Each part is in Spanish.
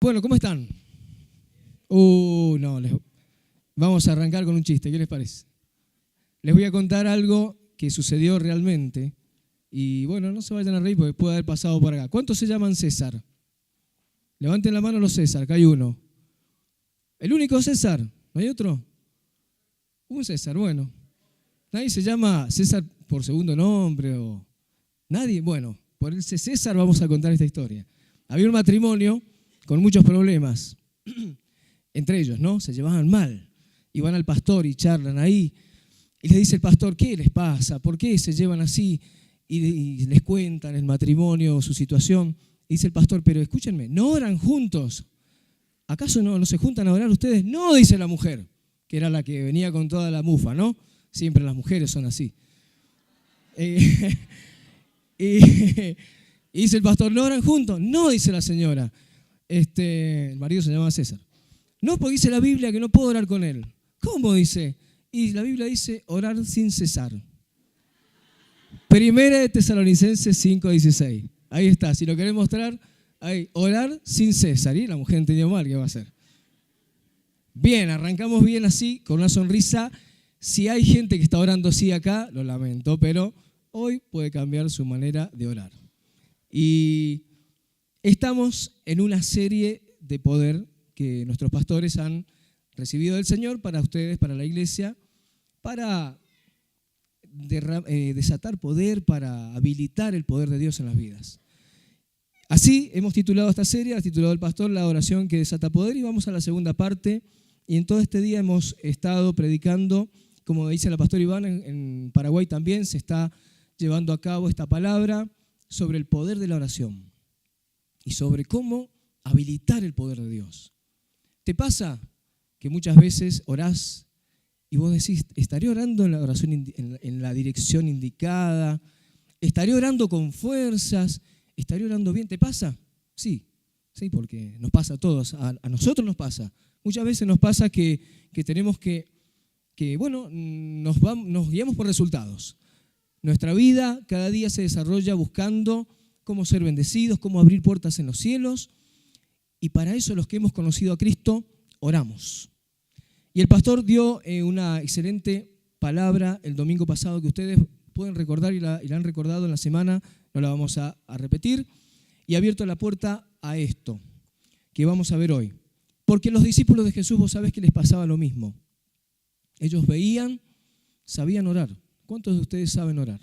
Bueno, ¿cómo están? No, vamos a arrancar con un chiste, ¿qué les parece? Les voy a contar algo que sucedió realmente y bueno, no se vayan a reír porque puede haber pasado por acá. ¿Cuántos se llaman César? Levanten la mano los César, acá hay uno. ¿El único César? ¿No hay otro? Un César, bueno. ¿Nadie se llama César por segundo nombre o nadie? Bueno, por ese César vamos a contar esta historia. Había un matrimonio con muchos problemas, entre ellos, ¿no? Se llevaban mal. Y van al pastor y charlan ahí. Y le dice el pastor, ¿qué les pasa? ¿Por qué se llevan así? Y les cuentan el matrimonio, su situación. Y dice el pastor, pero escúchenme, ¿no oran juntos? ¿Acaso no se juntan a orar ustedes? No, dice la mujer, que era la que venía con toda la mufa, ¿no? Siempre las mujeres son así. Y dice el pastor, ¿no oran juntos? No, dice la señora. El marido se llama César. No, porque dice la Biblia que no puedo orar con él. ¿Cómo dice? Y la Biblia dice orar sin cesar. Primera de Tesalonicenses 5:16. Ahí está, si lo querés mostrar, ahí, orar sin cesar. Y la mujer entendió mal, ¿qué va a hacer? Bien, arrancamos bien así, con una sonrisa. Si hay gente que está orando así acá, lo lamento, pero hoy puede cambiar su manera de orar. Y estamos en una serie de poder que nuestros pastores han recibido del Señor para ustedes, para la iglesia, para desatar poder, para habilitar el poder de Dios en las vidas. Así hemos titulado esta serie, ha titulado el pastor La oración que desata poder, y vamos a la segunda parte. Y en todo este día hemos estado predicando, como dice la pastora Iván, en Paraguay también se está llevando a cabo esta palabra sobre el poder de la oración y sobre cómo habilitar el poder de Dios. ¿Te pasa que muchas veces orás y vos decís, estaré orando en la oración en la dirección indicada, estaré orando con fuerzas, estaré orando bien? ¿Te pasa? Sí, porque nos pasa a todos, a nosotros nos pasa. Muchas veces nos pasa que tenemos que bueno, nos guiamos por resultados. Nuestra vida cada día se desarrolla buscando cómo ser bendecidos, cómo abrir puertas en los cielos, y para eso los que hemos conocido a Cristo oramos. Y el pastor dio una excelente palabra el domingo pasado que ustedes pueden recordar y la han recordado en la semana, no la vamos a repetir, y ha abierto la puerta a esto que vamos a ver hoy. Porque los discípulos de Jesús, vos sabés que les pasaba lo mismo. Ellos veían, sabían orar. ¿Cuántos de ustedes saben orar?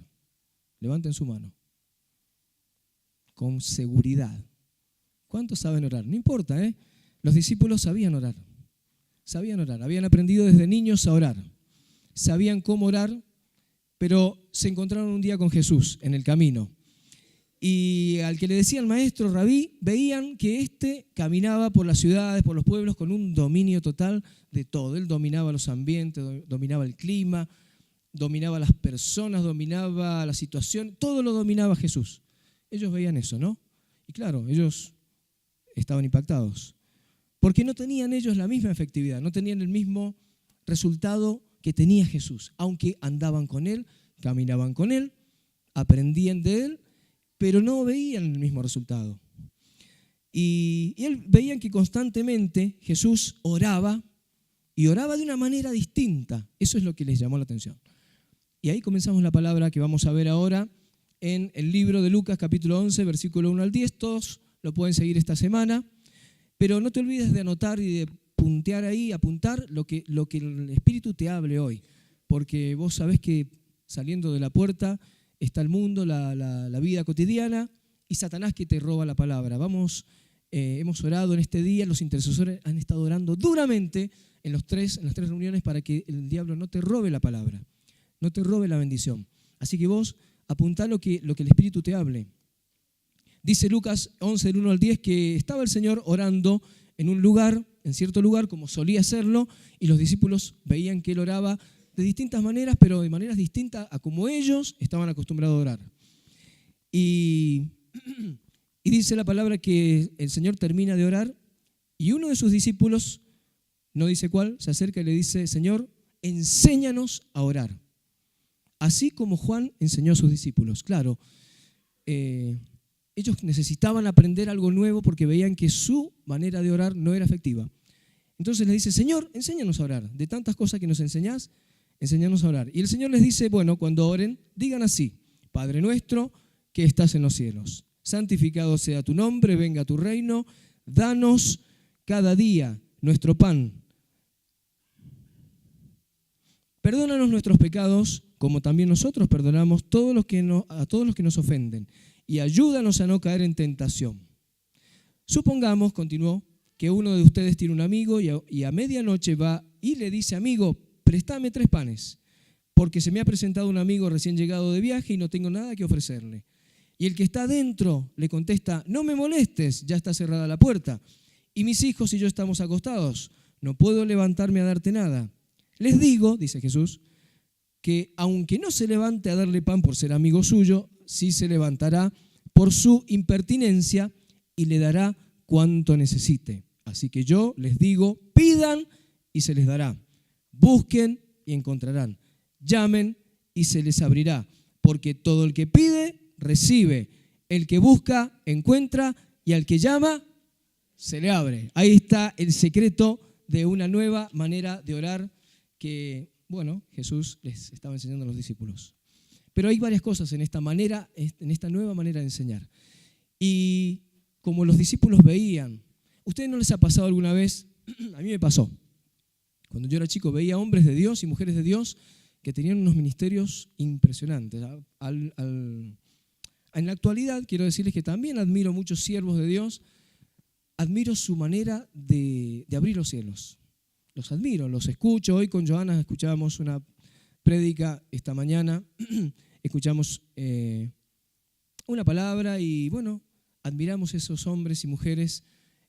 Levanten su mano. Con seguridad. ¿Cuántos saben orar? No importa, ¿eh? Los discípulos sabían orar. Sabían orar. Habían aprendido desde niños a orar. Sabían cómo orar, pero se encontraron un día con Jesús en el camino. Y al que le decían maestro, rabí, veían que éste caminaba por las ciudades, por los pueblos, con un dominio total de todo. Él dominaba los ambientes, dominaba el clima, dominaba las personas, dominaba la situación, todo lo dominaba Jesús. Ellos veían eso, ¿no? Y claro, ellos estaban impactados. Porque no tenían ellos la misma efectividad, no tenían el mismo resultado que tenía Jesús. Aunque andaban con Él, caminaban con Él, aprendían de Él, pero no veían el mismo resultado. Y él veían que constantemente Jesús oraba, y oraba de una manera distinta. Eso es lo que les llamó la atención. Y ahí comenzamos la palabra que vamos a ver ahora en el libro de Lucas, capítulo 11, versículo 1 al 10. Todos lo pueden seguir esta semana, pero no te olvides de anotar y de puntear ahí, apuntar lo que el Espíritu te hable hoy, porque vos sabés que saliendo de la puerta está el mundo, la vida cotidiana, y Satanás que te roba la palabra. Hemos orado en este día, los intercesores han estado orando duramente en las tres reuniones para que el diablo no te robe la palabra, no te robe la bendición. Así que vos apuntá lo que el Espíritu te hable. Dice Lucas 11, del 1 al 10, que estaba el Señor orando en cierto lugar, como solía hacerlo, y los discípulos veían que Él oraba de distintas maneras, pero de maneras distintas a como ellos estaban acostumbrados a orar. Y dice la palabra que el Señor termina de orar y uno de sus discípulos, no dice cuál, se acerca y le dice, Señor, enséñanos a orar. Así como Juan enseñó a sus discípulos. Claro, Ellos necesitaban aprender algo nuevo porque veían que su manera de orar no era efectiva. Entonces les dice, Señor, enséñanos a orar. De tantas cosas que nos enseñás, enséñanos a orar. Y el Señor les dice, bueno, cuando oren, digan así, Padre nuestro que estás en los cielos, santificado sea tu nombre, venga tu reino, danos cada día nuestro pan. Perdónanos nuestros pecados, como también nosotros perdonamos a todos los que nos ofenden, y ayúdanos a no caer en tentación. Supongamos, continuó, que uno de ustedes tiene un amigo y a medianoche va y le dice, amigo, préstame 3 panes, porque se me ha presentado un amigo recién llegado de viaje y no tengo nada que ofrecerle. Y el que está adentro le contesta, no me molestes, ya está cerrada la puerta, y mis hijos y yo estamos acostados, no puedo levantarme a darte nada. Les digo, dice Jesús, que aunque no se levante a darle pan por ser amigo suyo, sí se levantará por su impertinencia y le dará cuanto necesite. Así que yo les digo, pidan y se les dará. Busquen y encontrarán. Llamen y se les abrirá. Porque todo el que pide, recibe. El que busca, encuentra. Y al que llama, se le abre. Ahí está el secreto de una nueva manera de orar que, bueno, Jesús les estaba enseñando a los discípulos. Pero hay varias cosas en esta nueva manera de enseñar. Y como los discípulos veían, ¿ustedes no les ha pasado alguna vez? A mí me pasó. Cuando yo era chico veía hombres de Dios y mujeres de Dios que tenían unos ministerios impresionantes. En la actualidad quiero decirles que también admiro muchos siervos de Dios, admiro su manera de abrir los cielos. Los admiro, los escucho. Hoy con Joana escuchábamos una prédica esta mañana, escuchamos una palabra y bueno, admiramos esos hombres y mujeres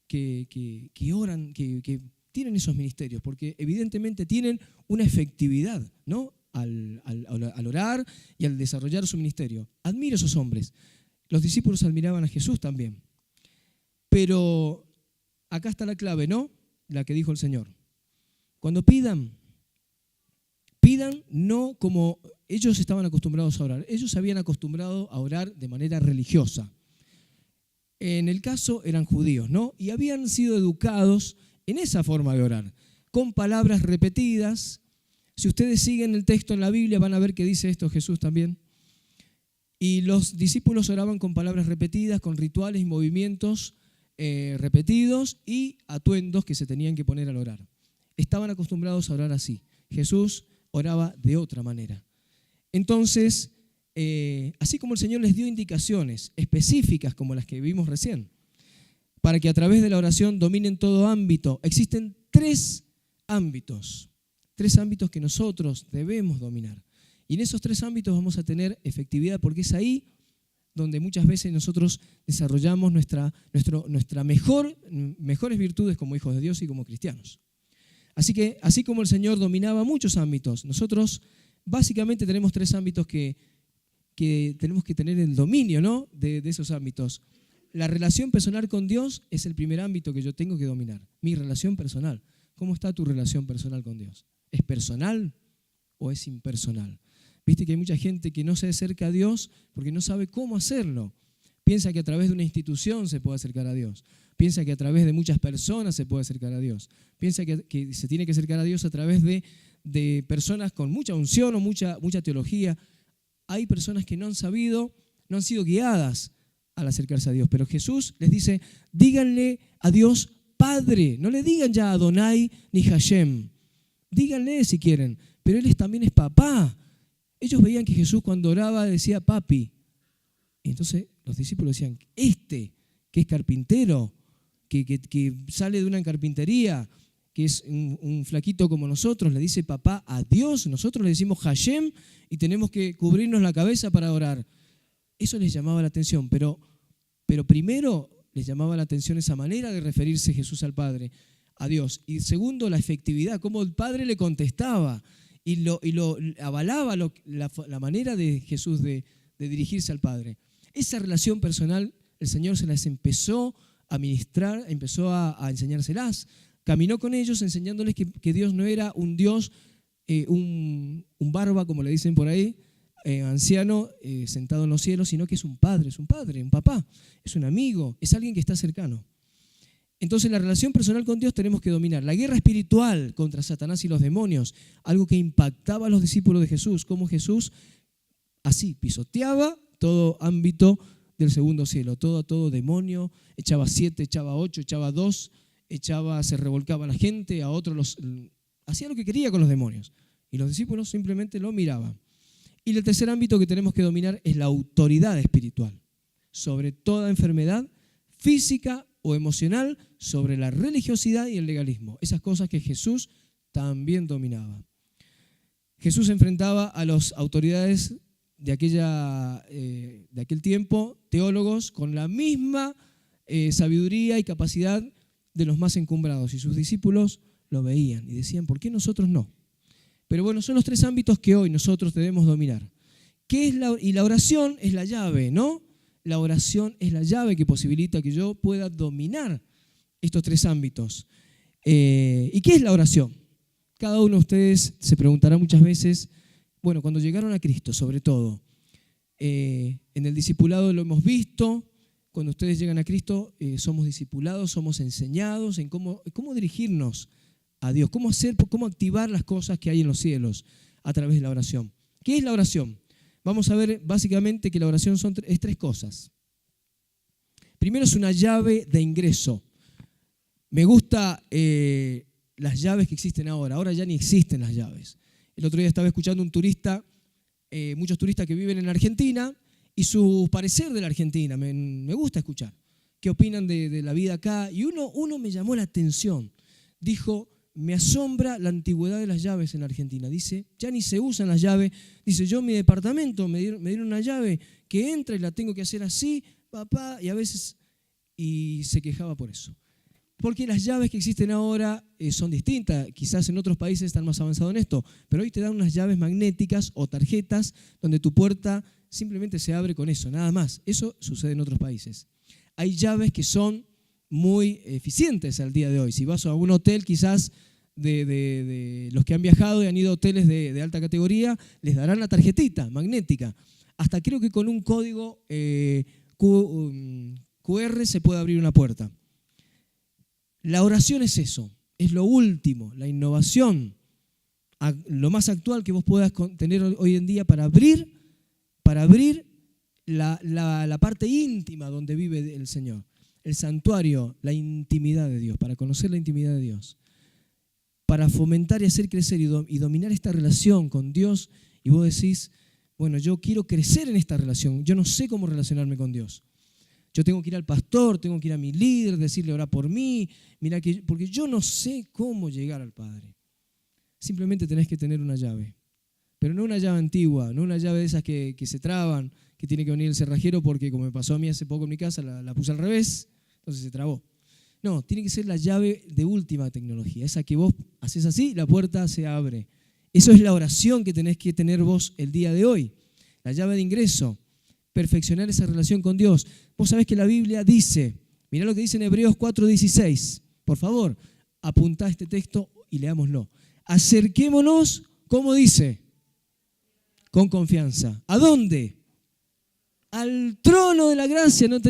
que oran, que tienen esos ministerios, porque evidentemente tienen una efectividad, ¿no? Al orar y al desarrollar su ministerio. Admiro esos hombres. Los discípulos admiraban a Jesús también. Pero acá está la clave, ¿no? La que dijo el Señor. Cuando pidan no como ellos estaban acostumbrados a orar. Ellos se habían acostumbrado a orar de manera religiosa. En el caso eran judíos, ¿no? Y habían sido educados en esa forma de orar, con palabras repetidas. Si ustedes siguen el texto en la Biblia van a ver que dice esto Jesús también. Y los discípulos oraban con palabras repetidas, con rituales y movimientos repetidos y atuendos que se tenían que poner al orar. Estaban acostumbrados a orar así. Jesús oraba de otra manera. Entonces, así como el Señor les dio indicaciones específicas como las que vimos recién, para que a través de la oración dominen todo ámbito, existen 3 ámbitos que nosotros debemos dominar. Y en esos 3 ámbitos vamos a tener efectividad, porque es ahí donde muchas veces nosotros desarrollamos nuestras mejores virtudes como hijos de Dios y como cristianos. Así que, así como el Señor dominaba muchos ámbitos, nosotros básicamente tenemos 3 ámbitos que tenemos que tener el dominio, ¿no? de esos ámbitos. La relación personal con Dios es el primer ámbito que yo tengo que dominar. Mi relación personal. ¿Cómo está tu relación personal con Dios? ¿Es personal o es impersonal? Viste que hay mucha gente que no se acerca a Dios porque no sabe cómo hacerlo. Piensa que a través de una institución se puede acercar a Dios. Piensa que a través de muchas personas se puede acercar a Dios. Piensa que se tiene que acercar a Dios a través de personas con mucha unción o mucha teología. Hay personas que no han sabido, no han sido guiadas al acercarse a Dios. Pero Jesús les dice, díganle a Dios Padre. No le digan ya Adonai ni Hashem. Díganle si quieren. Pero Él también es papá. Ellos veían que Jesús cuando oraba decía papi. Y entonces los discípulos decían, que es carpintero, que sale de una carpintería, que es un flaquito como nosotros, le dice papá a Dios, nosotros le decimos Hashem y tenemos que cubrirnos la cabeza para orar. Eso les llamaba la atención, pero primero les llamaba la atención esa manera de referirse Jesús al Padre, a Dios. Y segundo, la efectividad, cómo el Padre le contestaba y lo avalaba la manera de Jesús de dirigirse al Padre. Esa relación personal el Señor se las empezó a ministrar, empezó a enseñárselas. Caminó con ellos enseñándoles que Dios no era un Dios, un barba, como le dicen por ahí, anciano sentado en los cielos, sino que es un padre, un papá, es un amigo, es alguien que está cercano. Entonces, la relación personal con Dios tenemos que dominar. La guerra espiritual contra Satanás y los demonios, algo que impactaba a los discípulos de Jesús, como Jesús así pisoteaba todo ámbito del segundo cielo, todo demonio, echaba 7, echaba 8, echaba 2, se revolcaba a la gente, a otros hacía lo que quería con los demonios. Y los discípulos simplemente lo miraban. Y el tercer ámbito que tenemos que dominar es la autoridad espiritual sobre toda enfermedad física o emocional, sobre la religiosidad y el legalismo. Esas cosas que Jesús también dominaba. Jesús enfrentaba a las autoridades de aquel tiempo, teólogos, con la misma sabiduría y capacidad de los más encumbrados. Y sus discípulos lo veían y decían, ¿por qué nosotros no? Pero bueno, son los tres ámbitos que hoy nosotros debemos dominar. Y la oración es la llave, ¿no? La oración es la llave que posibilita que yo pueda dominar estos tres ámbitos. ¿Y qué es la oración? Cada uno de ustedes se preguntará muchas veces, bueno, cuando llegaron a Cristo, sobre todo, en el discipulado lo hemos visto, cuando ustedes llegan a Cristo somos discipulados, somos enseñados en cómo dirigirnos a Dios, cómo activar las cosas que hay en los cielos a través de la oración. ¿Qué es la oración? Vamos a ver básicamente que la oración es tres cosas. Primero es una llave de ingreso. Me gusta las llaves que existen ahora ya ni existen las llaves. El otro día estaba escuchando un turista, muchos turistas que viven en Argentina, y su parecer de la Argentina, me gusta escuchar, qué opinan de la vida acá, y uno me llamó la atención, dijo, me asombra la antigüedad de las llaves en la Argentina. Dice, ya ni se usan las llaves. Dice, yo en mi departamento me dieron una llave que entra y la tengo que hacer así, papá, y a veces, y se quejaba por eso. Porque las llaves que existen ahora son distintas. Quizás en otros países están más avanzados en esto, pero hoy te dan unas llaves magnéticas o tarjetas donde tu puerta simplemente se abre con eso, nada más. Eso sucede en otros países. Hay llaves que son muy eficientes al día de hoy. Si vas a un hotel, quizás de los que han viajado y han ido a hoteles de alta categoría, les darán la tarjetita magnética. Hasta creo que con un código QR se puede abrir una puerta. La oración es eso, es lo último, la innovación, lo más actual que vos puedas tener hoy en día para abrir la parte íntima donde vive el Señor. El santuario, la intimidad de Dios, para conocer la intimidad de Dios, para fomentar y hacer crecer y dominar esta relación con Dios. Y vos decís, bueno, yo quiero crecer en esta relación, yo no sé cómo relacionarme con Dios. Yo tengo que ir al pastor, tengo que ir a mi líder, decirle ora por mí, porque yo no sé cómo llegar al Padre. Simplemente tenés que tener una llave, pero no una llave antigua, no una llave de esas que se traban, que tiene que venir el cerrajero porque como me pasó a mí hace poco en mi casa, la puse al revés, entonces se trabó. No, tiene que ser la llave de última tecnología, esa que vos haces así, la puerta se abre. Eso es la oración que tenés que tener vos el día de hoy, la llave de ingreso, perfeccionar esa relación con Dios. Vos sabés que la Biblia dice, mirá lo que dice en Hebreos 4:16, por favor, apuntá este texto y leámoslo. Acerquémonos, ¿cómo dice? Con confianza. ¿A dónde? Al trono de la gracia. No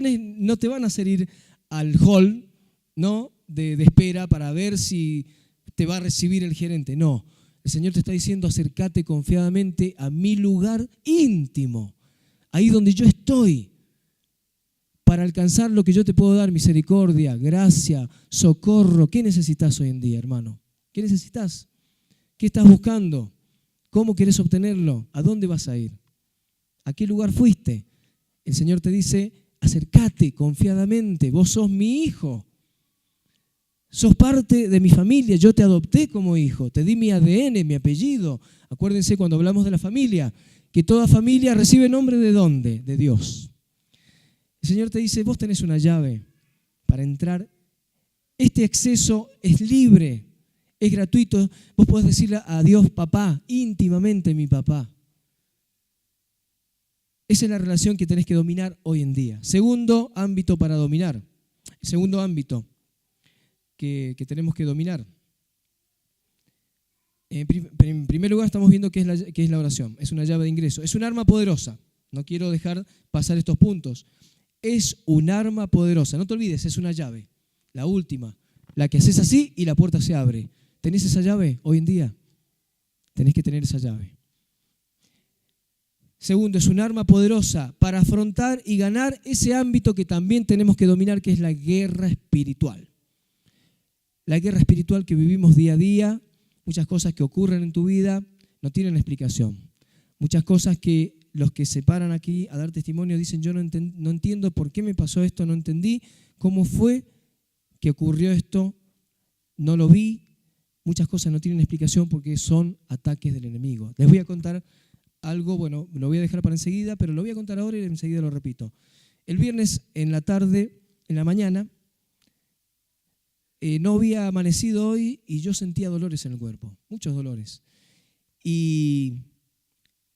te van a hacer ir al hall, ¿no? de espera para ver si te va a recibir el gerente. No, el Señor te está diciendo acércate confiadamente a mi lugar íntimo, ahí donde yo estoy, para alcanzar lo que yo te puedo dar, misericordia, gracia, socorro. ¿Qué necesitas hoy en día, hermano? ¿Qué necesitas? ¿Qué estás buscando? ¿Cómo querés obtenerlo? ¿A dónde vas a ir? ¿A qué lugar fuiste? El Señor te dice, acércate confiadamente, vos sos mi hijo. Sos parte de mi familia, yo te adopté como hijo, te di mi ADN, mi apellido. Acuérdense cuando hablamos de la familia, que toda familia recibe nombre ¿de dónde? De Dios. El Señor te dice, vos tenés una llave para entrar. Este acceso es libre, es gratuito. Vos podés decirle a Dios, papá, íntimamente mi papá. Esa es la relación que tenés que dominar hoy en día. Segundo ámbito para dominar. El segundo ámbito que tenemos que dominar. En primer lugar estamos viendo qué es la oración. Es una llave de ingreso. Es un arma poderosa. No quiero dejar pasar estos puntos. Es un arma poderosa. No te olvides, es una llave. La última. La que haces así y la puerta se abre. ¿Tenés esa llave hoy en día? Tenés que tener esa llave. Segundo, es un arma poderosa para afrontar y ganar ese ámbito que también tenemos que dominar, que es la guerra espiritual. La guerra espiritual que vivimos día a día, muchas cosas que ocurren en tu vida no tienen explicación. Muchas cosas que los que se paran aquí a dar testimonio dicen, yo no entiendo por qué me pasó esto, no entendí cómo fue que ocurrió esto, no lo vi. Muchas cosas no tienen explicación porque son ataques del enemigo. Les voy a contar algo, bueno, lo voy a dejar para enseguida, pero lo voy a contar ahora y enseguida lo repito. El viernes en la tarde, en la mañana, no había amanecido hoy y yo sentía dolores en el cuerpo, muchos dolores. Y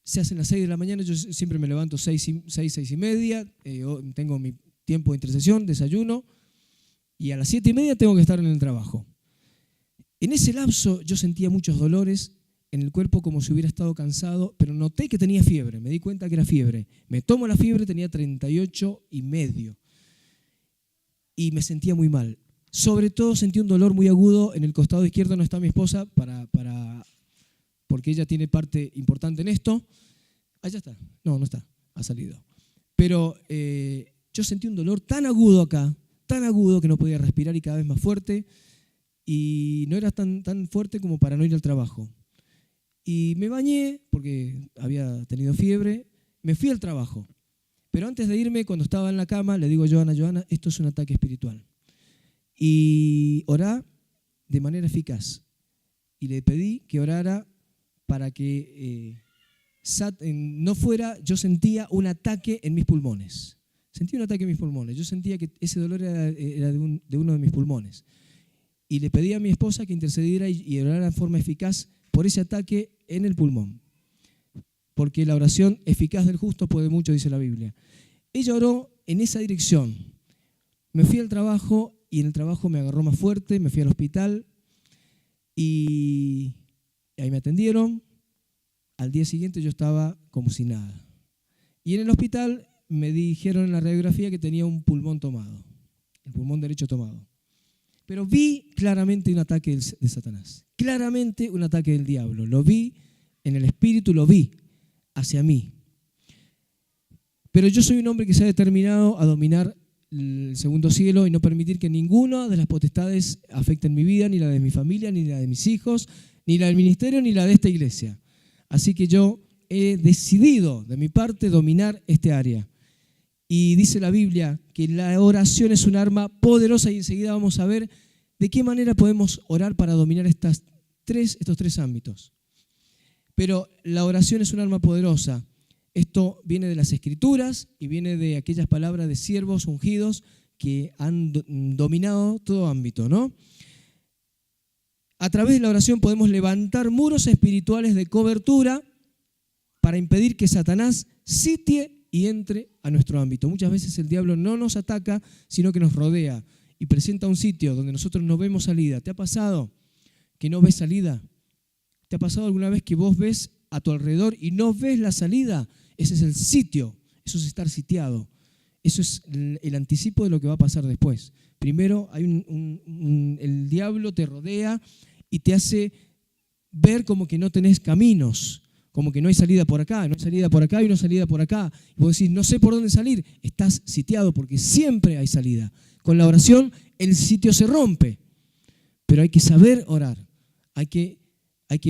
se hacen las 6 de la mañana, yo siempre me levanto 6 y media, tengo mi tiempo de intercesión, desayuno, y a las 7 y media tengo que estar en el trabajo. En ese lapso yo sentía muchos dolores en el cuerpo como si hubiera estado cansado, pero noté que tenía fiebre, me di cuenta que era fiebre. Me tomo la fiebre, tenía 38,5 y me sentía muy mal. Sobre todo sentí un dolor muy agudo en el costado izquierdo, no está mi esposa, porque ella tiene parte importante en esto. Allá está, no está, ha salido. Pero yo sentí un dolor tan agudo acá, tan agudo que no podía respirar y cada vez más fuerte, y no era tan fuerte como para no ir al trabajo. Y me bañé, porque había tenido fiebre, me fui al trabajo. Pero antes de irme, cuando estaba en la cama, le digo a Joana, esto es un ataque espiritual. Y orá de manera eficaz. Y le pedí que orara para que no fuera, yo sentía un ataque en mis pulmones. Sentí un ataque en mis pulmones. Yo sentía que ese dolor era de uno de mis pulmones. Y le pedí a mi esposa que intercediera y orara en forma eficaz por ese ataque en el pulmón. Porque la oración eficaz del justo puede mucho, dice la Biblia. Ella oró en esa dirección. Me fui al trabajo y en el trabajo me agarró más fuerte, me fui al hospital y ahí me atendieron. Al día siguiente yo estaba como si nada. Y en el hospital me dijeron en la radiografía que tenía un pulmón tomado, el pulmón derecho tomado. Pero vi claramente un ataque de Satanás, claramente un ataque del diablo. Lo vi en el espíritu, lo vi hacia mí. Pero yo soy un hombre que se ha determinado a dominar el segundo cielo y no permitir que ninguna de las potestades afecten mi vida, ni la de mi familia, ni la de mis hijos, ni la del ministerio, ni la de esta iglesia. Así que yo he decidido de mi parte dominar este área. Y dice la Biblia que la oración es un arma poderosa y enseguida vamos a ver de qué manera podemos orar para dominar estos tres ámbitos. Pero la oración es un arma poderosa. Esto viene de las Escrituras y viene de aquellas palabras de siervos ungidos que han dominado todo ámbito, ¿no? A través de la oración podemos levantar muros espirituales de cobertura para impedir que Satanás sitie y entre a nuestro ámbito. Muchas veces el diablo no nos ataca, sino que nos rodea y presenta un sitio donde nosotros no vemos salida. ¿Te ha pasado que no ves salida? ¿Te ha pasado alguna vez que vos ves a tu alrededor y no ves la salida? Ese es el sitio, eso es estar sitiado. Eso es el anticipo de lo que va a pasar después. Primero hay el diablo te rodea y te hace ver como que no tenés caminos, como que no hay salida por acá, no hay salida por acá y no hay salida por acá. Y vos decís, no sé por dónde salir. Estás sitiado porque siempre hay salida. Con la oración el sitio se rompe, pero hay que saber orar. Hay que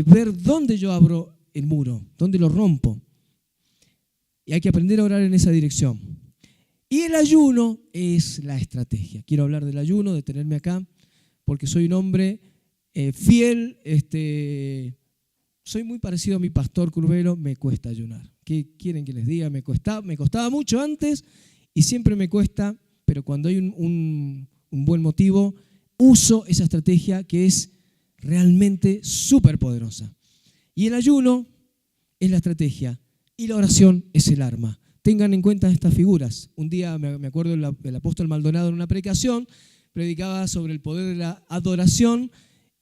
ver dónde yo abro el muro, dónde lo rompo. Y hay que aprender a orar en esa dirección. Y el ayuno es la estrategia. Quiero hablar del ayuno, detenerme acá, porque soy un hombre fiel, soy muy parecido a mi pastor Curvelo, me cuesta ayunar. ¿Qué quieren que les diga? Me costaba mucho antes y siempre me cuesta, pero cuando hay un buen motivo, uso esa estrategia que es realmente súper poderosa. Y el ayuno es la estrategia y la oración es el arma. Tengan en cuenta estas figuras. Un día me acuerdo el apóstol Maldonado en una predicación predicaba sobre el poder de la adoración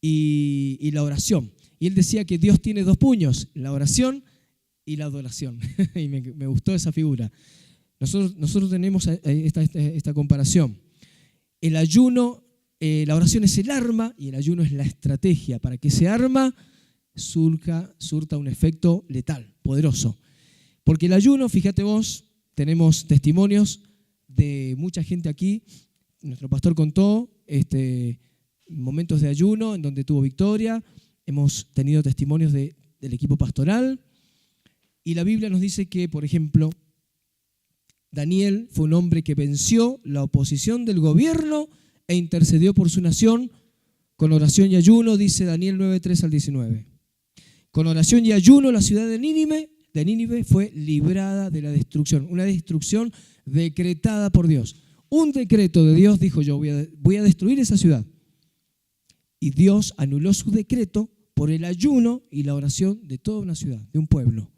y la oración. Y él decía que Dios tiene dos puños, la oración y la adoración. Y me gustó esa figura. Nosotros tenemos esta comparación. El ayuno, la oración es el arma y el ayuno es la estrategia para que ese arma surta un efecto letal, poderoso. Porque el ayuno, fíjate vos, tenemos testimonios de mucha gente aquí. Nuestro pastor contó momentos de ayuno en donde tuvo victoria. Hemos tenido testimonios del equipo pastoral. Y la Biblia nos dice que, por ejemplo, Daniel fue un hombre que venció la oposición del gobierno e intercedió por su nación con oración y ayuno, dice Daniel 9:3 al 19. Con oración y ayuno la ciudad de Nínive fue librada de la destrucción, una destrucción decretada por Dios. Un decreto de Dios dijo: yo voy a destruir esa ciudad. Y Dios anuló su decreto por el ayuno y la oración de toda una ciudad, de un pueblo.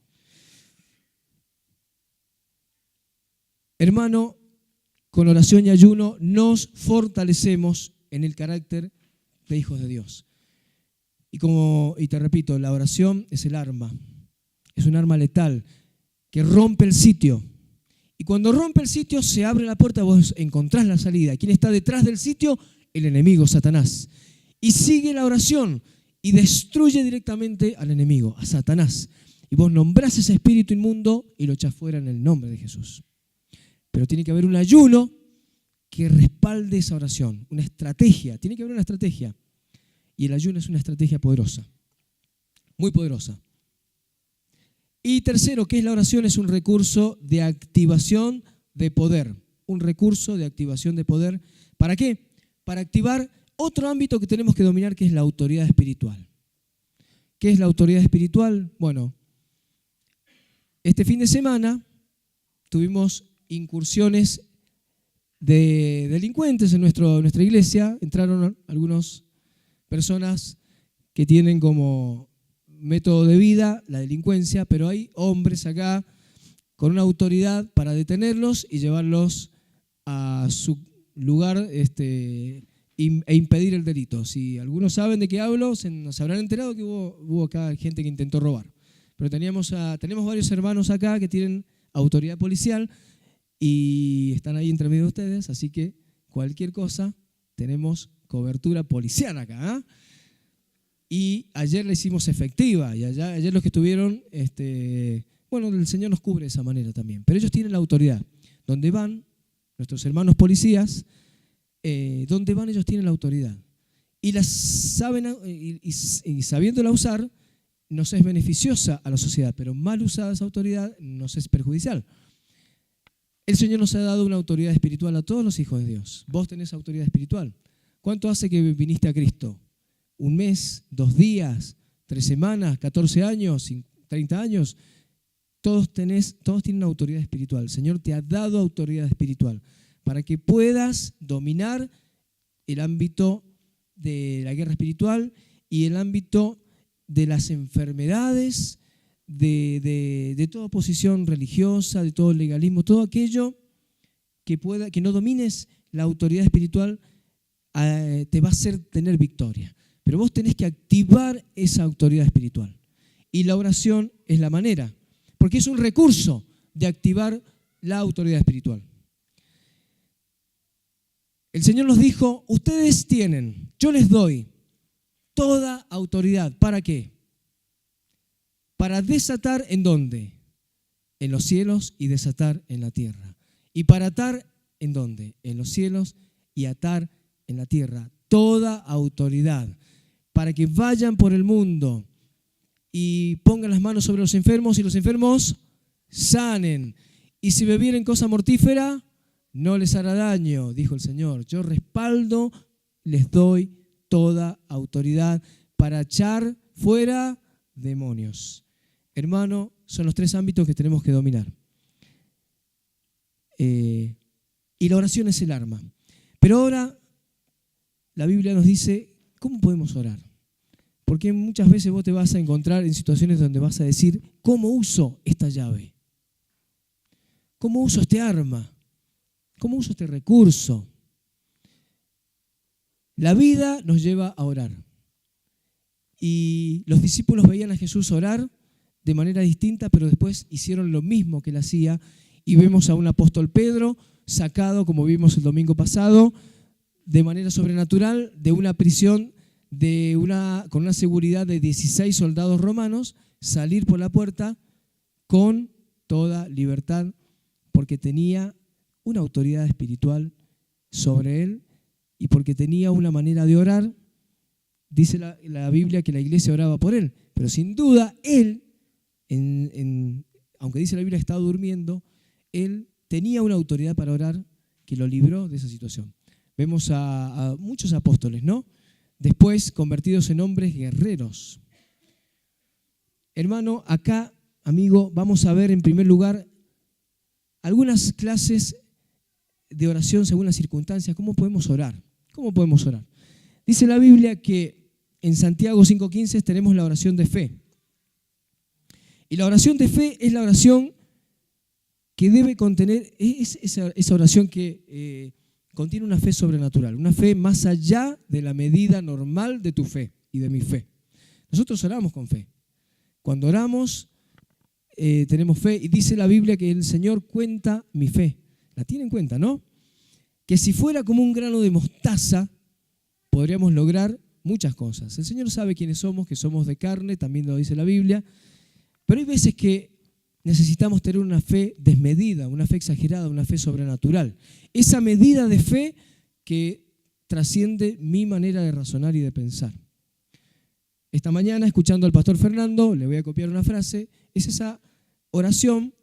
Hermano, con oración y ayuno nos fortalecemos en el carácter de hijos de Dios. Y te repito, la oración es el arma. Es un arma letal que rompe el sitio. Y cuando rompe el sitio se abre la puerta, vos encontrás la salida. ¿Quién está detrás del sitio? El enemigo, Satanás. Y sigue la oración y destruye directamente al enemigo, a Satanás. Y vos nombrás ese espíritu inmundo y lo echás fuera en el nombre de Jesús. Pero tiene que haber un ayuno que respalde esa oración, una estrategia. Tiene que haber una estrategia. Y el ayuno es una estrategia poderosa, muy poderosa. Y tercero, ¿qué es la oración? Es un recurso de activación de poder. Un recurso de activación de poder. ¿Para qué? Para activar otro ámbito que tenemos que dominar, que es la autoridad espiritual. ¿Qué es la autoridad espiritual? Bueno, este fin de semana tuvimos incursiones de delincuentes en nuestra iglesia. Entraron algunas personas que tienen como método de vida la delincuencia, pero hay hombres acá con una autoridad para detenerlos y llevarlos a su lugar e impedir el delito. Si algunos saben de qué hablo, se habrán enterado que hubo acá gente que intentó robar. Pero tenemos varios hermanos acá que tienen autoridad policial y están ahí entre medio de ustedes, así que cualquier cosa tenemos cobertura policial acá. Y ayer la hicimos efectiva, y ayer los que estuvieron, el Señor nos cubre de esa manera también. Pero ellos tienen la autoridad. Donde van, nuestros hermanos policías, donde van ellos tienen la autoridad. Y la saben, y sabiéndola usar, nos es beneficiosa a la sociedad, pero mal usada esa autoridad nos es perjudicial. El Señor nos ha dado una autoridad espiritual a todos los hijos de Dios. Vos tenés autoridad espiritual. ¿Cuánto hace que viniste a Cristo? ¿Un mes? ¿2 días? ¿3 semanas? ¿14 años? ¿30 años? Todos tienen autoridad espiritual. El Señor te ha dado autoridad espiritual para que puedas dominar el ámbito de la guerra espiritual y el ámbito de las enfermedades, de toda posición religiosa, de todo legalismo, todo aquello que no domines la autoridad espiritual te va a hacer tener victoria. Pero vos tenés que activar esa autoridad espiritual. Y la oración es la manera, porque es un recurso de activar la autoridad espiritual. El Señor nos dijo: ustedes tienen, yo les doy toda autoridad. ¿Para qué? Para desatar ¿en dónde? En los cielos y desatar en la tierra. Y para atar ¿en dónde? En los cielos y atar en la tierra. Toda autoridad. Para que vayan por el mundo y pongan las manos sobre los enfermos y los enfermos sanen. Y si bebieren cosa mortífera, no les hará daño, dijo el Señor. Yo respaldo, les doy toda autoridad para echar fuera demonios. Hermano, son los 3 ámbitos que tenemos que dominar. Y la oración es el arma. Pero ahora la Biblia nos dice, ¿cómo podemos orar? Porque muchas veces vos te vas a encontrar en situaciones donde vas a decir, ¿cómo uso esta llave? ¿Cómo uso este arma? ¿Cómo uso este recurso? La vida nos lleva a orar. y los discípulos veían a Jesús orar de manera distinta, pero después hicieron lo mismo que él hacía, y vemos a un apóstol Pedro sacado, como vimos el domingo pasado, de manera sobrenatural de una prisión con una seguridad de 16 soldados romanos, salir por la puerta con toda libertad, porque tenía una autoridad espiritual sobre él y porque tenía una manera de orar. Dice la Biblia que la iglesia oraba por él, pero sin duda él, aunque dice la Biblia que estaba durmiendo, él tenía una autoridad para orar que lo libró de esa situación. Vemos a muchos apóstoles, ¿no? Después convertidos en hombres guerreros. Hermano, acá, amigo, vamos a ver en primer lugar algunas clases de oración según las circunstancias. ¿Cómo podemos orar? ¿Cómo podemos orar? Dice la Biblia que en Santiago 5:15 tenemos la oración de fe. Y la oración de fe es la oración que debe contener, es esa oración que contiene una fe sobrenatural, una fe más allá de la medida normal de tu fe y de mi fe. Nosotros oramos con fe. Cuando oramos, tenemos fe, y dice la Biblia que el Señor cuenta mi fe. La tiene en cuenta, ¿no? Que si fuera como un grano de mostaza, podríamos lograr muchas cosas. El Señor sabe quiénes somos, que somos de carne, también lo dice la Biblia, pero hay veces que necesitamos tener una fe desmedida, una fe exagerada, una fe sobrenatural. Esa medida de fe que trasciende mi manera de razonar y de pensar. Esta mañana, escuchando al pastor Fernando, le voy a copiar una frase, es esa oración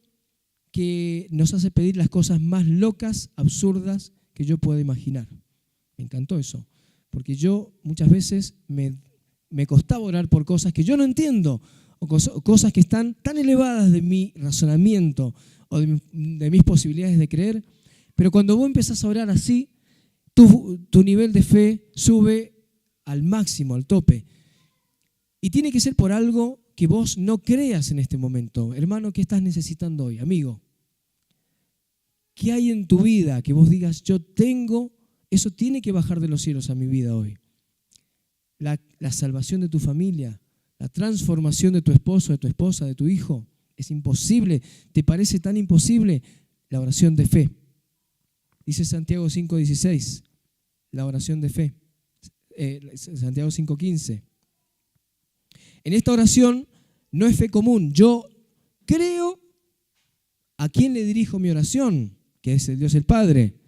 que nos hace pedir las cosas más locas, absurdas que yo pueda imaginar. Me encantó eso, porque yo muchas veces me costaba orar por cosas que yo no entiendo, o cosas que están tan elevadas de mi razonamiento o de mis posibilidades de creer, pero cuando vos empezás a orar así, tu nivel de fe sube al máximo, al tope. Y tiene que ser por algo que vos no creas en este momento. Hermano, ¿qué estás necesitando hoy? Amigo, ¿qué hay en tu vida que vos digas, yo tengo, eso tiene que bajar de los cielos a mi vida hoy? La salvación de tu familia, la transformación de tu esposo, de tu esposa, de tu hijo, es imposible. ¿Te parece tan imposible? La oración de fe. Dice Santiago 5:16, la oración de fe. Santiago 5:15. En esta oración no es fe común. Yo creo a quién le dirijo mi oración, que es el Dios el Padre,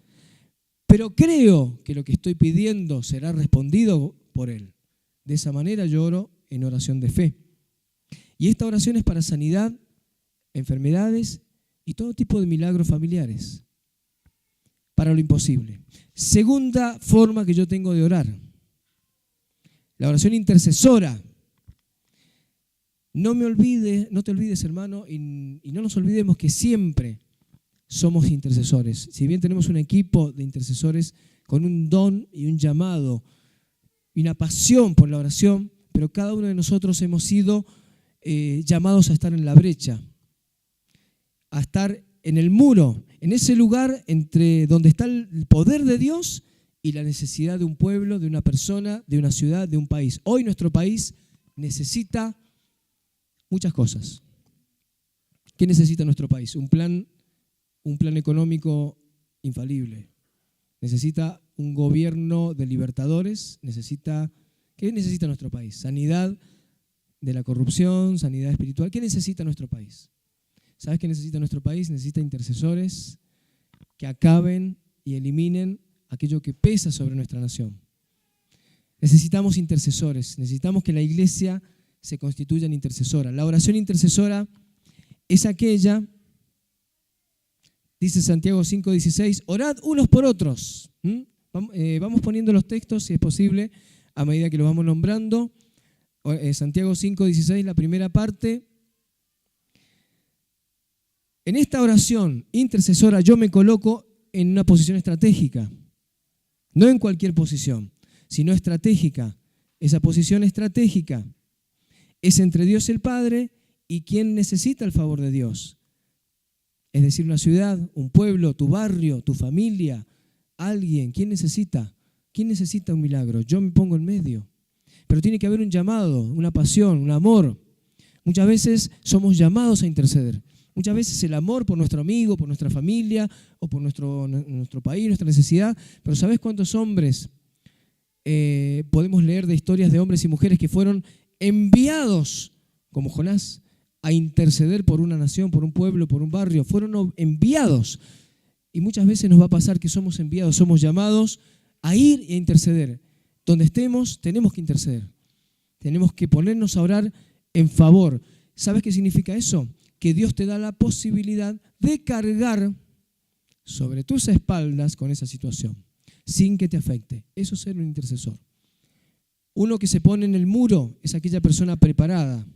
pero creo que lo que estoy pidiendo será respondido por Él. De esa manera yo oro en oración de fe. Y esta oración es para sanidad, enfermedades y todo tipo de milagros familiares, para lo imposible. Segunda forma que yo tengo de orar, la oración intercesora. No te olvides, hermano, y no nos olvidemos que siempre somos intercesores. Si bien tenemos un equipo de intercesores con un don y un llamado y una pasión por la oración, pero cada uno de nosotros hemos sido llamados a estar en la brecha, a estar en el muro, en ese lugar entre donde está el poder de Dios y la necesidad de un pueblo, de una persona, de una ciudad, de un país. Hoy nuestro país necesita muchas cosas. ¿Qué necesita nuestro país? Un plan económico infalible. Necesita un gobierno de libertadores. ¿Qué necesita nuestro país? Sanidad de la corrupción, sanidad espiritual. ¿Qué necesita nuestro país? ¿Sabes qué necesita nuestro país? Necesita intercesores que acaben y eliminen aquello que pesa sobre nuestra nación. Necesitamos intercesores. Necesitamos que la iglesia se constituya en intercesora. La oración intercesora es aquella, dice Santiago 5:16, orad unos por otros. Vamos poniendo los textos, si es posible, a medida que los vamos nombrando. Santiago 5:16, la primera parte. En esta oración intercesora yo me coloco en una posición estratégica, no en cualquier posición, sino estratégica. Esa posición estratégica es entre Dios el Padre y quien necesita el favor de Dios. Es decir, una ciudad, un pueblo, tu barrio, tu familia, alguien. ¿Quién necesita? ¿Quién necesita un milagro? Yo me pongo en medio. pero tiene que haber un llamado, una pasión, un amor. Muchas veces somos llamados a interceder. Muchas veces el amor por nuestro amigo, por nuestra familia o por nuestro país, nuestra necesidad. Pero ¿sabes cuántos hombres podemos leer de historias de hombres y mujeres que fueron enviados, como Jonás, a interceder por una nación, por un pueblo, por un barrio? Fueron enviados. Y muchas veces nos va a pasar que somos enviados, somos llamados a ir e interceder. Donde estemos, tenemos que interceder. Tenemos que ponernos a orar en favor. ¿Sabes qué significa eso? Que Dios te da la posibilidad de cargar sobre tus espaldas con esa situación, sin que te afecte. Eso es ser un intercesor. Uno que se pone en el muro es aquella persona preparada.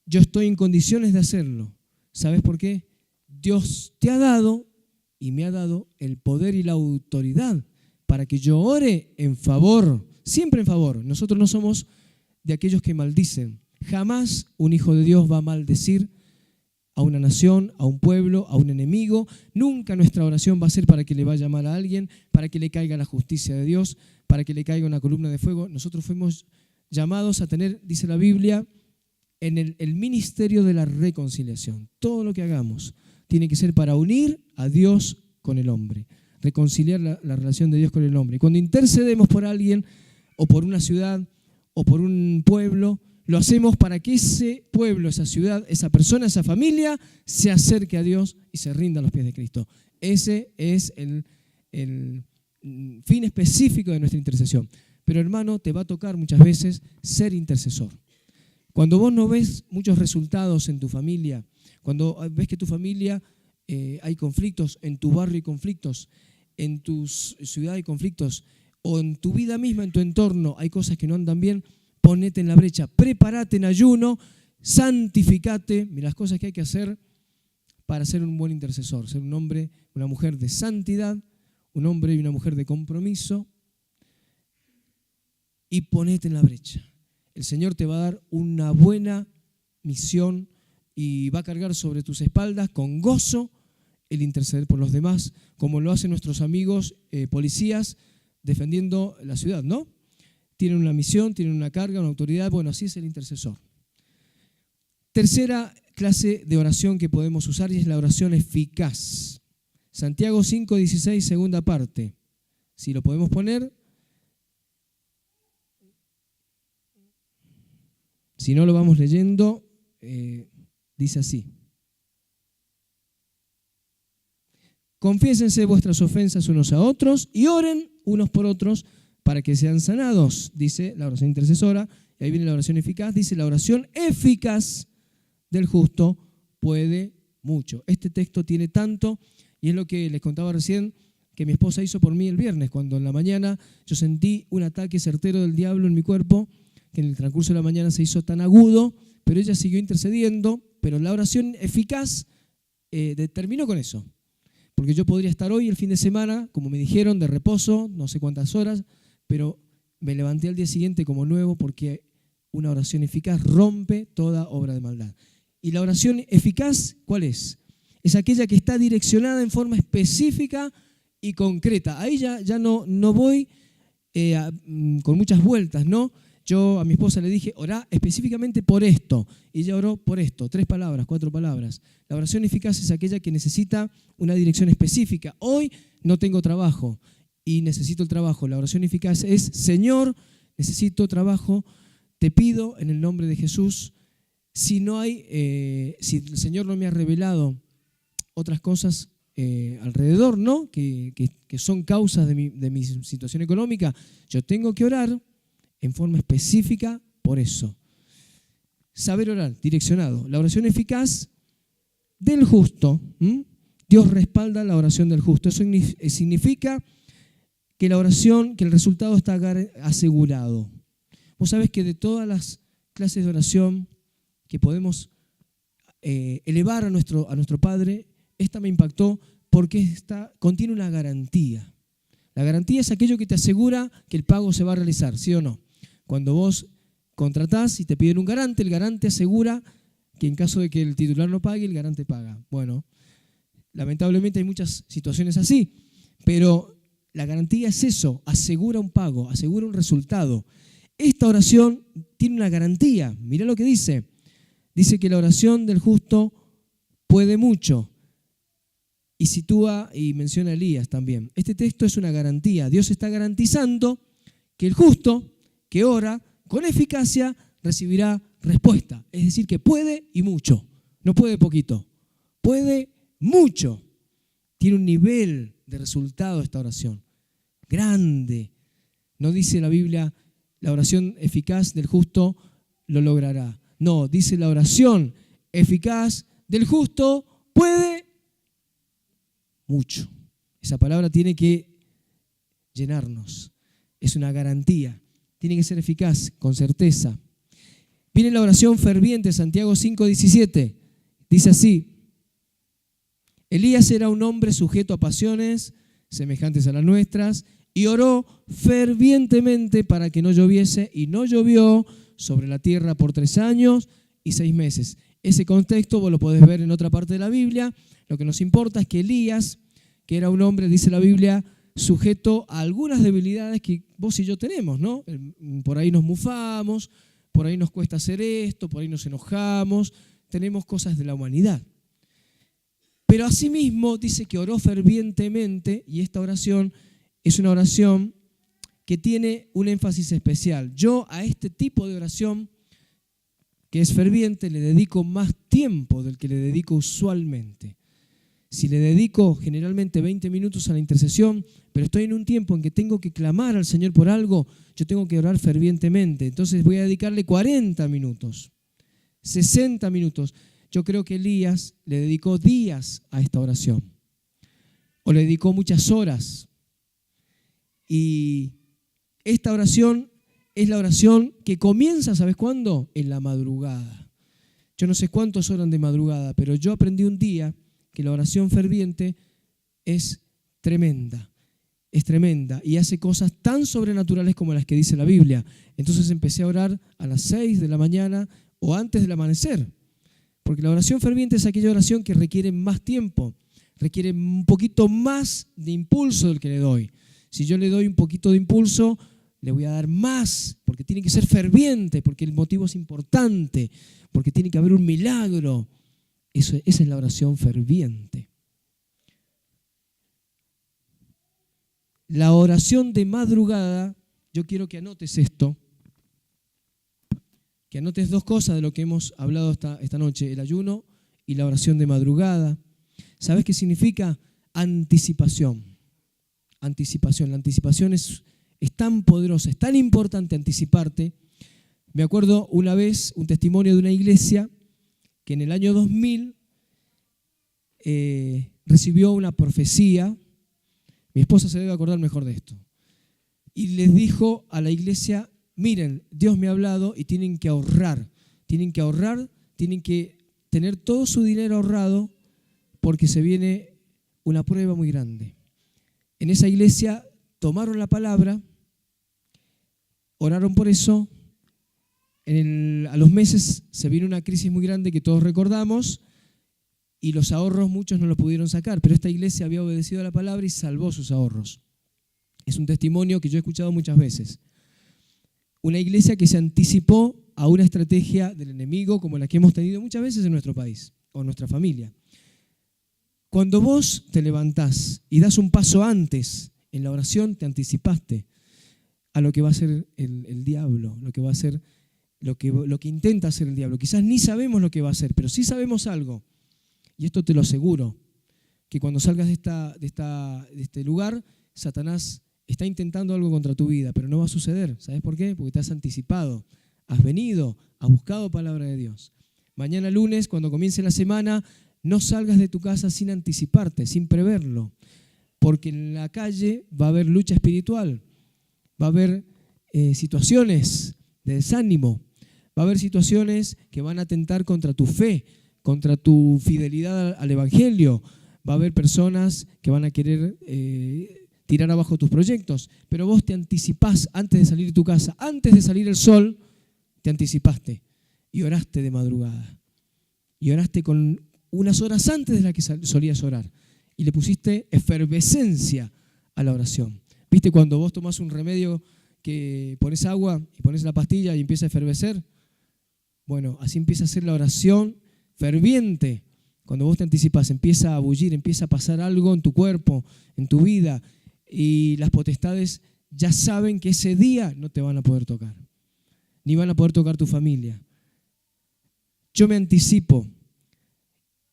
Yo estoy en condiciones de hacerlo. ¿Sabes por qué? Dios te ha dado y me ha dado el poder y la autoridad para que yo ore en favor, siempre en favor. Nosotros no somos de aquellos que maldicen. Jamás un hijo de Dios va a maldecir a una nación, a un pueblo, a un enemigo. Nunca nuestra oración va a ser para que le vaya mal a alguien, para que le caiga la justicia de Dios, para que le caiga una columna de fuego. Nosotros fuimos llamados a tener, dice la Biblia, en el ministerio de la reconciliación. Todo lo que hagamos tiene que ser para unir a Dios con el hombre, reconciliar la relación de Dios con el hombre. Y cuando intercedemos por alguien, o por una ciudad, o por un pueblo, lo hacemos para que ese pueblo, esa ciudad, esa persona, esa familia, se acerque a Dios y se rinda a los pies de Cristo. Ese es el fin específico de nuestra intercesión. Pero hermano, te va a tocar muchas veces ser intercesor. Cuando vos no ves muchos resultados en tu familia, cuando ves que tu familia hay conflictos, en tu barrio hay conflictos, en tu ciudad hay conflictos, o en tu vida misma, en tu entorno, hay cosas que no andan bien, ponete en la brecha, prepárate en ayuno, santificate. Mira las cosas que hay que hacer para ser un buen intercesor, ser un hombre, una mujer de santidad, un hombre y una mujer de compromiso, y ponete en la brecha. El Señor te va a dar una buena misión y va a cargar sobre tus espaldas con gozo el interceder por los demás, como lo hacen nuestros amigos policías defendiendo la ciudad, ¿no? Tienen una misión, tienen una carga, una autoridad. Bueno, así es el intercesor. Tercera clase de oración que podemos usar y es la oración eficaz. Santiago 5:16, segunda parte. Si lo podemos poner. Si no lo vamos leyendo, dice así. Confiésense vuestras ofensas unos a otros y oren unos por otros para que sean sanados, dice la oración intercesora. Y ahí viene la oración eficaz, dice la oración eficaz del justo puede mucho. Este texto tiene tanto, y es lo que les contaba recién, que mi esposa hizo por mí el viernes, cuando en la mañana yo sentí un ataque certero del diablo en mi cuerpo, que en el transcurso de la mañana se hizo tan agudo, pero ella siguió intercediendo, pero la oración eficaz terminó con eso. Porque yo podría estar hoy, el fin de semana, como me dijeron, de reposo, no sé cuántas horas, pero me levanté al día siguiente como nuevo porque una oración eficaz rompe toda obra de maldad. ¿Y la oración eficaz cuál es? Es aquella que está direccionada en forma específica y concreta. Ahí ya no voy con muchas vueltas, ¿no? Yo a mi esposa le dije, orá específicamente por esto. Y ella oró por esto, 3 palabras, 4 palabras. La oración eficaz es aquella que necesita una dirección específica. Hoy no tengo trabajo y necesito el trabajo. La oración eficaz es, Señor, necesito trabajo, te pido en el nombre de Jesús. Si el Señor no me ha revelado otras cosas alrededor, ¿no? Que son causas de mi situación económica, yo tengo que orar en forma específica por eso. Saber orar, direccionado. La oración eficaz del justo. Dios respalda la oración del justo. Eso significa que la oración, que el resultado está asegurado. Vos sabés que de todas las clases de oración que podemos elevar a nuestro Padre, esta me impactó porque contiene una garantía. La garantía es aquello que te asegura que el pago se va a realizar, ¿sí o no? Cuando vos contratás y te piden un garante, el garante asegura que en caso de que el titular no pague, el garante paga. Bueno, lamentablemente hay muchas situaciones así, pero La garantía es eso, asegura un pago, asegura un resultado. Esta oración tiene una garantía. Mirá lo que dice. Dice que la oración del justo puede mucho. Y sitúa y menciona a Elías también. Este texto es una garantía. Dios está garantizando que el justo que ora con eficacia recibirá respuesta. Es decir, que puede y mucho. No puede poquito. Puede mucho. Tiene un nivel de resultado esta oración. Grande. No dice la Biblia, la oración eficaz del justo lo logrará. No, dice la oración eficaz del justo puede mucho. Esa palabra tiene que llenarnos. Es una garantía. Tiene que ser eficaz, con certeza. Viene la oración ferviente, Santiago 5:17. Dice así: Elías era un hombre sujeto a pasiones semejantes a las nuestras y oró fervientemente para que no lloviese, y no llovió sobre la tierra por 3 años y 6 meses. Ese contexto vos lo podés ver en otra parte de la Biblia. Lo que nos importa es que Elías, que era un hombre, dice la Biblia, sujeto a algunas debilidades que vos y yo tenemos, ¿no? Por ahí nos mufamos, por ahí nos cuesta hacer esto, por ahí nos enojamos, tenemos cosas de la humanidad. Pero asimismo dice que oró fervientemente, y esta oración es una oración que tiene un énfasis especial. Yo a este tipo de oración, que es ferviente, le dedico más tiempo del que le dedico usualmente. Si le dedico generalmente 20 minutos a la intercesión, pero estoy en un tiempo en que tengo que clamar al Señor por algo, yo tengo que orar fervientemente. Entonces voy a dedicarle 40 minutos, 60 minutos. Yo creo que Elías le dedicó días a esta oración, o le dedicó muchas horas. Y esta oración es la oración que comienza, ¿sabes cuándo? En la madrugada. Yo no sé cuántos oran de madrugada, pero yo aprendí un día que la oración ferviente es tremenda y hace cosas tan sobrenaturales como las que dice la Biblia. Entonces empecé a orar a las 6 de la mañana o antes del amanecer, porque la oración ferviente es aquella oración que requiere más tiempo, requiere un poquito más de impulso del que le doy. Si yo le doy un poquito de impulso, le voy a dar más, porque tiene que ser ferviente, porque el motivo es importante, porque tiene que haber un milagro. Esa es la oración ferviente. La oración de madrugada, yo quiero que anotes esto, que anotes 2 cosas de lo que hemos hablado esta noche, el ayuno y la oración de madrugada. ¿Sabes qué significa? Anticipación. Anticipación. La anticipación es tan poderosa, es tan importante anticiparte. Me acuerdo una vez un testimonio de una iglesia que en el año 2000 recibió una profecía. Mi esposa se debe acordar mejor de esto. Y les dijo a la iglesia: miren, Dios me ha hablado y tienen que ahorrar, tienen que tener todo su dinero ahorrado porque se viene una prueba muy grande. En esa iglesia tomaron la palabra, oraron por eso. A los meses se vino una crisis muy grande que todos recordamos y los ahorros muchos no los pudieron sacar, pero esta iglesia había obedecido a la palabra y salvó sus ahorros. Es un testimonio que yo he escuchado muchas veces. Una iglesia que se anticipó a una estrategia del enemigo como la que hemos tenido muchas veces en nuestro país o en nuestra familia. Cuando vos te levantás y das un paso antes en la oración, te anticipaste a lo que va a hacer el diablo, lo que va a hacer, lo que intenta hacer el diablo. Quizás ni sabemos lo que va a hacer, pero sí sabemos algo, y esto te lo aseguro, que cuando salgas de este lugar, Satanás está intentando algo contra tu vida, pero no va a suceder. ¿Sabes por qué? Porque te has anticipado, has venido, has buscado palabra de Dios. Mañana lunes, cuando comience la semana, no salgas de tu casa sin anticiparte, sin preverlo, porque en la calle va a haber lucha espiritual, va a haber situaciones de desánimo, va a haber situaciones que van a atentar contra tu fe, contra tu fidelidad al Evangelio, va a haber personas que van a querer tirar abajo tus proyectos, pero vos te anticipás antes de salir de tu casa, antes de salir el sol, te anticipaste y oraste de madrugada, y oraste con unas horas antes de las que solías orar, y le pusiste efervescencia a la oración. ¿Viste cuando vos tomás un remedio que pones agua y pones la pastilla y empieza a efervecer? Bueno, así empieza a ser la oración ferviente. Cuando vos te anticipas, empieza a bullir, empieza a pasar algo en tu cuerpo, en tu vida, y las potestades ya saben que ese día no te van a poder tocar, ni van a poder tocar tu familia. Yo me anticipo.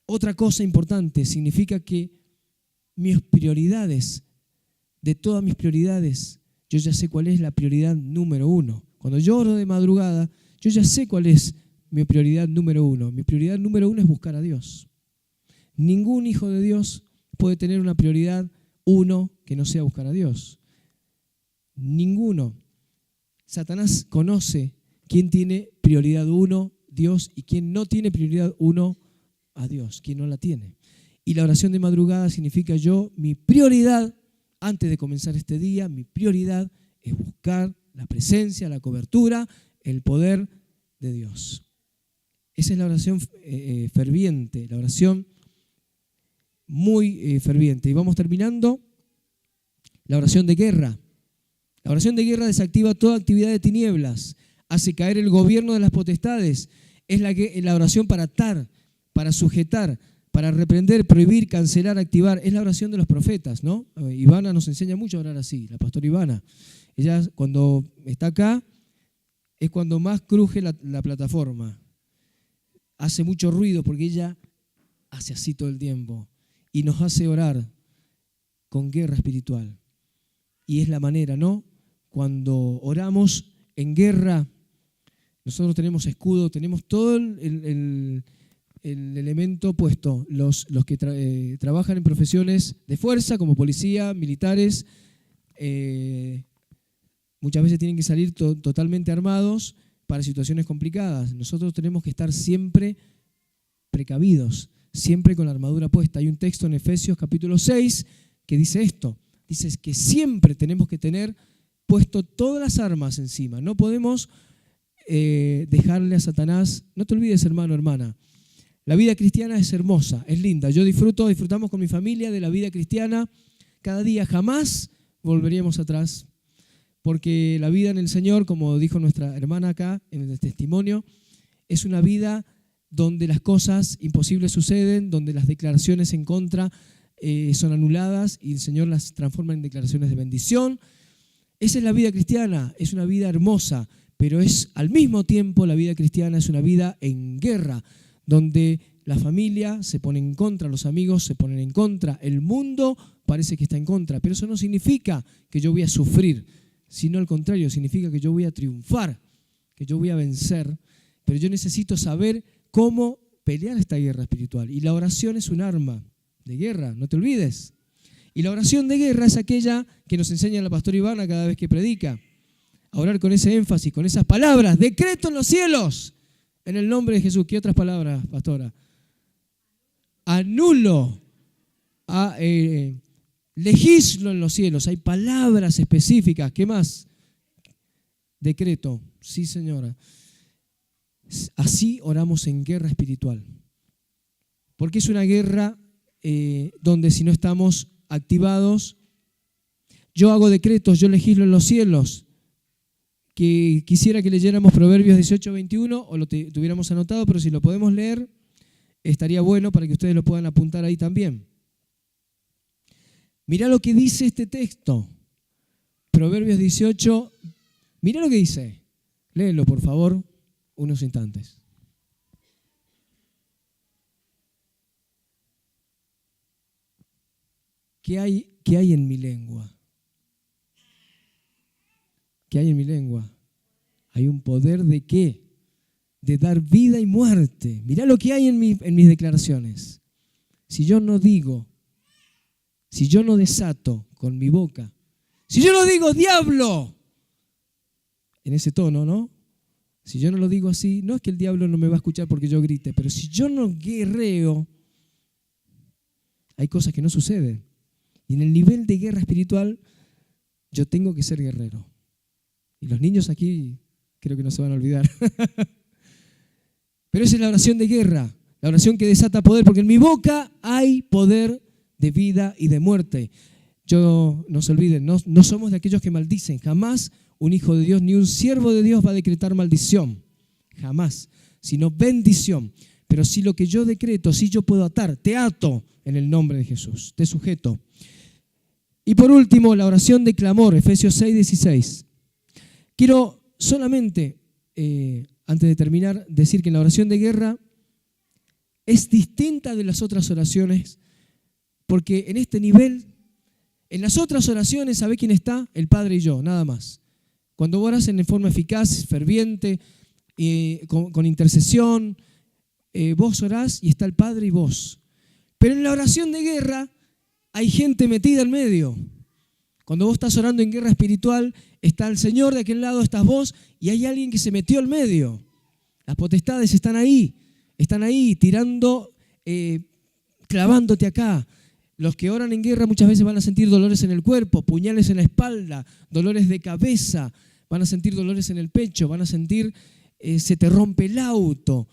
Otra cosa importante, significa que mis prioridades, de todas mis prioridades, yo ya sé cuál es la prioridad número 1. Cuando yo oro de madrugada, yo ya sé cuál es mi prioridad número 1. Mi prioridad número 1 es buscar a Dios. Ningún hijo de Dios puede tener una prioridad 1 que no sea buscar a Dios. Ninguno. Satanás conoce quién tiene prioridad 1, Dios, y quién no tiene prioridad 1, a Dios, quién no la tiene. Y la oración de madrugada significa mi prioridad, antes de comenzar este día, mi prioridad es buscar la presencia, la cobertura, el poder de Dios. Esa es la oración ferviente, la oración muy ferviente. Y vamos terminando. La oración de guerra. La oración de guerra desactiva toda actividad de tinieblas, hace caer el gobierno de las potestades. Es la oración para atar, para sujetar, para reprender, prohibir, cancelar, activar. Es la oración de los profetas, ¿no? Ivana nos enseña mucho a orar así, la pastora Ivana. Ella cuando está acá es cuando más cruje la plataforma. Hace mucho ruido porque ella hace así todo el tiempo y nos hace orar con guerra espiritual. Y es la manera, ¿no? Cuando oramos en guerra, nosotros tenemos escudo, tenemos todo el elemento puesto. Los que trabajan en profesiones de fuerza, como policía, militares, muchas veces tienen que salir totalmente armados para situaciones complicadas. Nosotros tenemos que estar siempre precavidos, siempre con la armadura puesta. Hay un texto en Efesios capítulo 6 que dice esto. Dice que siempre tenemos que tener puesto todas las armas encima. No podemos dejarle a Satanás. No te olvides, hermano, hermana. La vida cristiana es hermosa, es linda. Disfrutamos con mi familia de la vida cristiana cada día. Jamás volveríamos atrás. Porque la vida en el Señor, como dijo nuestra hermana acá en el testimonio, es una vida donde las cosas imposibles suceden, donde las declaraciones en contra son anuladas y el Señor las transforma en declaraciones de bendición. Esa es la vida cristiana, es una vida hermosa, pero al mismo tiempo la vida cristiana es una vida en guerra, donde la familia se pone en contra, los amigos se ponen en contra, el mundo parece que está en contra, pero eso no significa que yo voy a sufrir, sino al contrario, significa que yo voy a triunfar, que yo voy a vencer, pero yo necesito saber cómo pelear esta guerra espiritual. Y la oración es un arma de guerra, no te olvides. Y la oración de guerra es aquella que nos enseña la pastora Ivana cada vez que predica, a orar con ese énfasis, con esas palabras: decreto en los cielos, en el nombre de Jesús. ¿Qué otras palabras, pastora? Anulo, legislo en los cielos. Hay palabras específicas. ¿Qué más? Decreto. Sí, señora. Así oramos en guerra espiritual. Porque es una guerra donde si no estamos activados, yo hago decretos, yo legislo en los cielos. Que quisiera que leyéramos Proverbios 18:21 o lo tuviéramos anotado, pero si lo podemos leer, estaría bueno para que ustedes lo puedan apuntar ahí también. Mirá lo que dice este texto. Proverbios 18. Mirá lo que dice. Léelo, por favor, unos instantes. ¿Qué hay en mi lengua? ¿Qué hay en mi lengua? Hay un poder ¿de qué? De dar vida y muerte. Mirá lo que hay en mis declaraciones. Si yo no digo, si yo no desato con mi boca, si yo no digo diablo, en ese tono, ¿no? Si yo no lo digo así, no es que el diablo no me va a escuchar porque yo grite, pero si yo no guerreo, hay cosas que no suceden. Y en el nivel de guerra espiritual, yo tengo que ser guerrero. Y los niños aquí creo que no se van a olvidar. Pero esa es la oración de guerra, la oración que desata poder, porque en mi boca hay poder de vida y de muerte. no se olviden, no somos de aquellos que maldicen. Jamás un hijo de Dios ni un siervo de Dios va a decretar maldición. Jamás. Sino bendición. Pero si lo que yo decreto, si yo puedo atar, te ato en el nombre de Jesús. Te sujeto. Y por último, la oración de clamor, Efesios 6:16. Quiero solamente, antes de terminar, decir que en la oración de guerra es distinta de las otras oraciones, porque en este nivel, en las otras oraciones, ¿sabe quién está? El Padre y yo, nada más. Cuando oras en forma eficaz, ferviente, con intercesión, vos orás y está el Padre y vos. Pero en la oración de guerra hay gente metida en medio. Cuando vos estás orando en guerra espiritual, está el Señor de aquel lado, estás vos, y hay alguien que se metió al medio. Las potestades están ahí tirando, clavándote acá. Los que oran en guerra muchas veces van a sentir dolores en el cuerpo, puñales en la espalda, dolores de cabeza, van a sentir dolores en el pecho, van a sentir, se te rompe el auto.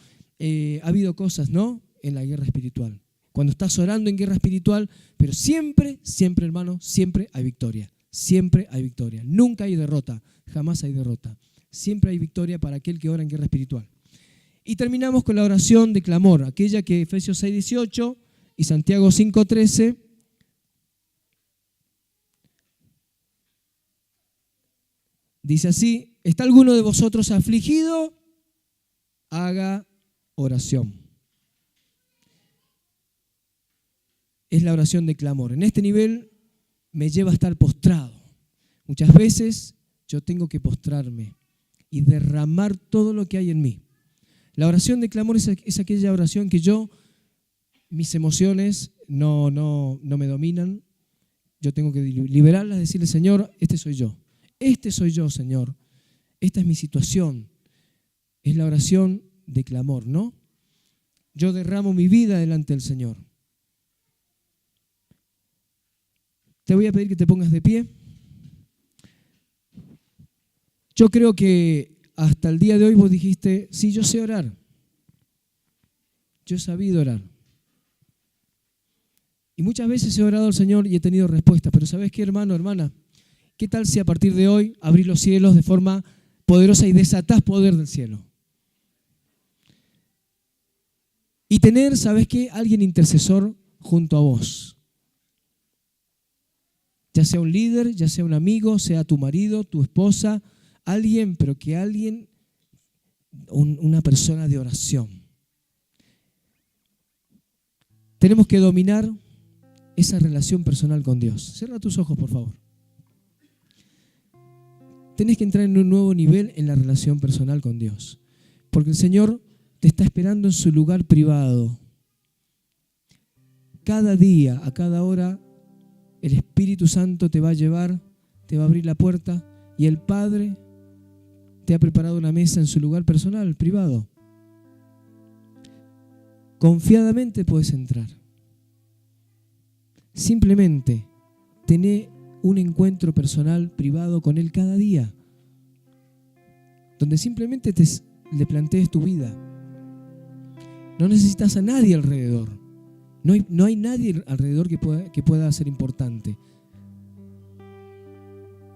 Ha habido cosas, ¿no?, en la guerra espiritual. Cuando estás orando en guerra espiritual, pero siempre, hermano, siempre hay victoria. Siempre hay victoria. Nunca hay derrota, jamás hay derrota. Siempre hay victoria para aquel que ora en guerra espiritual. Y terminamos con la oración de clamor, aquella que Efesios 6:18 y Santiago 5:13 dice así: ¿está alguno de vosotros afligido? Haga oración. Es la oración de clamor. En este nivel me lleva a estar postrado. Muchas veces yo tengo que postrarme y derramar todo lo que hay en mí. La oración de clamor es aquella oración que mis emociones no me dominan. Yo tengo que liberarlas, decirle: Señor, este soy yo, Señor. Esta es mi situación. Es la oración de clamor, ¿no? Yo derramo mi vida delante del Señor. Te voy a pedir que te pongas de pie. Yo creo que hasta el día de hoy vos dijiste: sí, yo sé orar. Yo he sabido orar. Y muchas veces he orado al Señor y he tenido respuestas. Pero ¿sabes qué, hermano, hermana? ¿Qué tal si a partir de hoy abrís los cielos de forma poderosa y desatás poder del cielo? Y tener, ¿sabes qué?, alguien intercesor junto a vos. Ya sea un líder, ya sea un amigo, sea tu marido, tu esposa, alguien, pero que alguien, una persona de oración. Tenemos que dominar esa relación personal con Dios. Cierra tus ojos, por favor. Tenés que entrar en un nuevo nivel en la relación personal con Dios. Porque el Señor te está esperando en su lugar privado. Cada día, a cada hora, el Espíritu Santo te va a llevar, te va a abrir la puerta y el Padre te ha preparado una mesa en su lugar personal, privado. Confiadamente puedes entrar. Simplemente tené un encuentro personal, privado con Él cada día, donde simplemente le plantees tu vida. No necesitas a nadie alrededor. No hay nadie alrededor que pueda ser importante.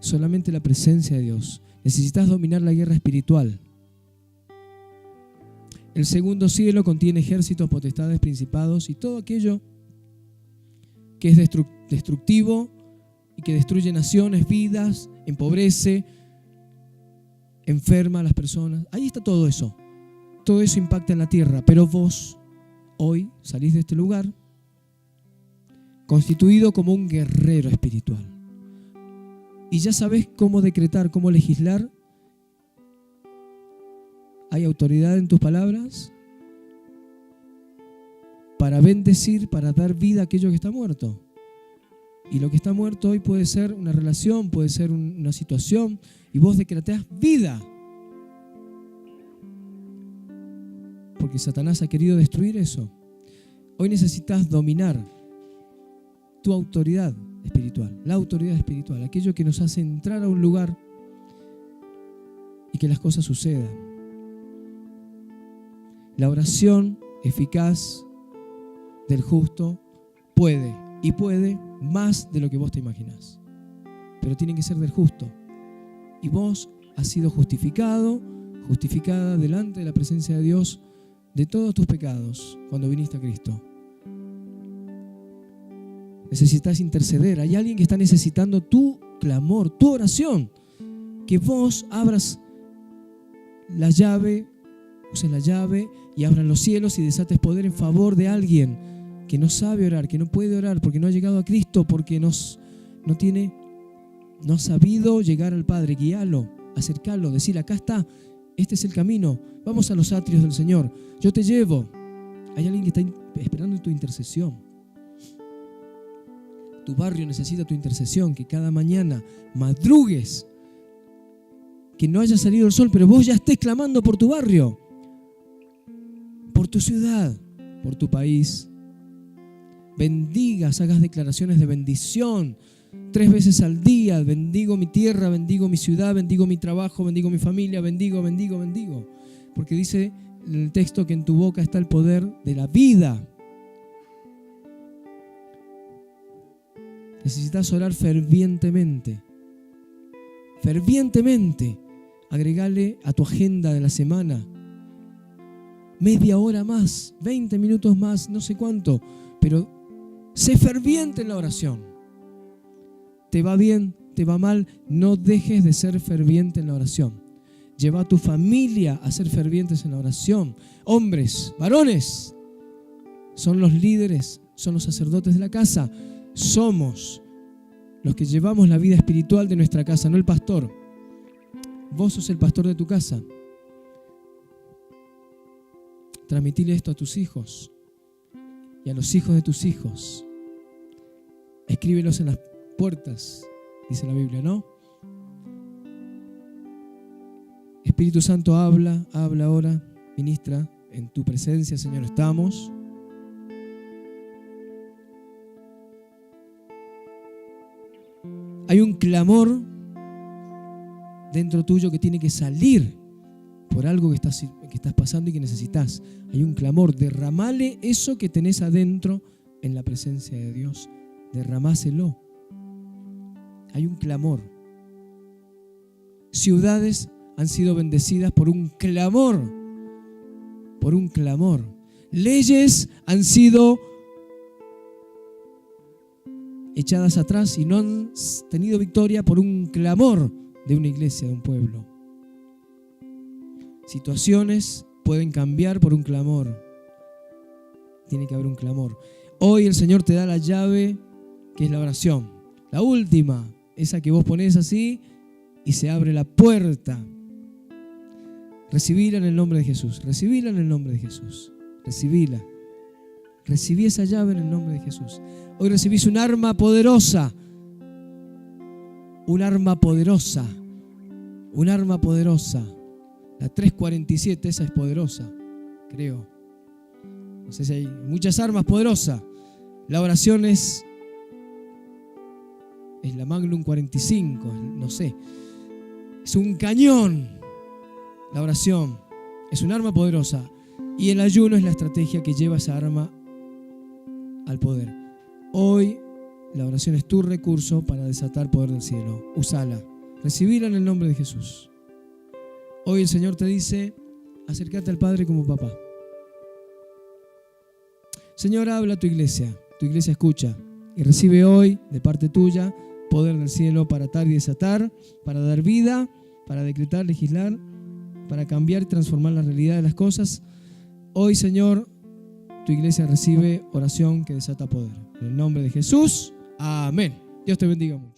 Solamente la presencia de Dios. Necesitas dominar la guerra espiritual. El segundo cielo contiene ejércitos, potestades, principados y todo aquello que es destructivo y que destruye naciones, vidas, empobrece, enferma a las personas. Ahí está todo eso. Todo eso impacta en la tierra. Pero vos hoy salís de este lugar constituido como un guerrero espiritual. Y ya sabés cómo decretar, cómo legislar. Hay autoridad en tus palabras para bendecir, para dar vida a aquello que está muerto. Y lo que está muerto hoy puede ser una relación, puede ser una situación, y vos decretás vida. Porque Satanás ha querido destruir eso. Hoy necesitas dominar tu autoridad espiritual, la autoridad espiritual, aquello que nos hace entrar a un lugar y que las cosas sucedan. La oración eficaz del justo puede más de lo que vos te imaginás. Pero tiene que ser del justo. Y vos has sido justificado, justificada delante de la presencia de Dios de todos tus pecados cuando viniste a Cristo. Necesitas interceder. Hay alguien que está necesitando tu clamor, tu oración. Que vos abras la llave, uses la llave y abran los cielos y desates poder en favor de alguien que no sabe orar, que no puede orar porque no ha llegado a Cristo, porque no ha sabido llegar al Padre. Guíalo, acercalo, decirle: acá está, este es el camino, vamos a los atrios del Señor, yo te llevo. Hay alguien que está esperando tu intercesión. Tu barrio necesita tu intercesión, que cada mañana madrugues, que no haya salido el sol, pero vos ya estés clamando por tu barrio, por tu ciudad, por tu país. Bendigas, hagas declaraciones de bendición 3 veces al día. Bendigo mi tierra, bendigo mi ciudad, bendigo mi trabajo, bendigo mi familia, bendigo. Porque dice en el texto que en tu boca está el poder de la vida. Necesitas orar fervientemente. Agregale a tu agenda de la semana media hora más, 20 minutos más, no sé cuánto, pero sé ferviente en la oración. Te va bien, te va mal, no dejes de ser ferviente en la oración. Lleva a tu familia a ser fervientes en la oración. Hombres, varones, son los líderes, son los sacerdotes de la casa. Somos los que llevamos la vida espiritual de nuestra casa, no el pastor. Vos sos el pastor de tu casa. Transmitile esto a tus hijos y a los hijos de tus hijos. Escríbelos en las puertas, dice la Biblia, ¿no? Espíritu Santo, habla ahora, ministra en tu presencia, Señor, estamos. Hay un clamor dentro tuyo que tiene que salir por algo que estás pasando y que necesitas. Hay un clamor. Derramale eso que tenés adentro en la presencia de Dios. Derramáselo. Hay un clamor. Ciudades han sido bendecidas por un clamor. Por un clamor. Leyes han sido echadas atrás y no han tenido victoria por un clamor de una iglesia, de un pueblo. Situaciones pueden cambiar por un clamor. Tiene que haber un clamor. Hoy el Señor te da la llave, que es la oración. La última, esa que vos ponés así y se abre la puerta. Recibila en el nombre de Jesús. Recibila en el nombre de Jesús. Recibila. Recibí esa llave en el nombre de Jesús. Hoy recibís un arma poderosa. Un arma poderosa. Un arma poderosa. La 347, esa es poderosa, creo. No sé si hay muchas armas poderosas. La oración es la Magnum 45, no sé. Es un cañón. La oración es un arma poderosa. Y el ayuno es la estrategia que lleva esa arma al poder. Hoy la oración es tu recurso para desatar poder del cielo. Usala. Recibila en el nombre de Jesús. Hoy el Señor te dice: acércate al Padre como papá. Señor, habla a tu iglesia escucha y recibe hoy de parte tuya poder del cielo para atar y desatar, para dar vida, para decretar, legislar, para cambiar y transformar la realidad de las cosas. Hoy, Señor, tu iglesia recibe oración que desata poder. En el nombre de Jesús, amén. Dios te bendiga mucho.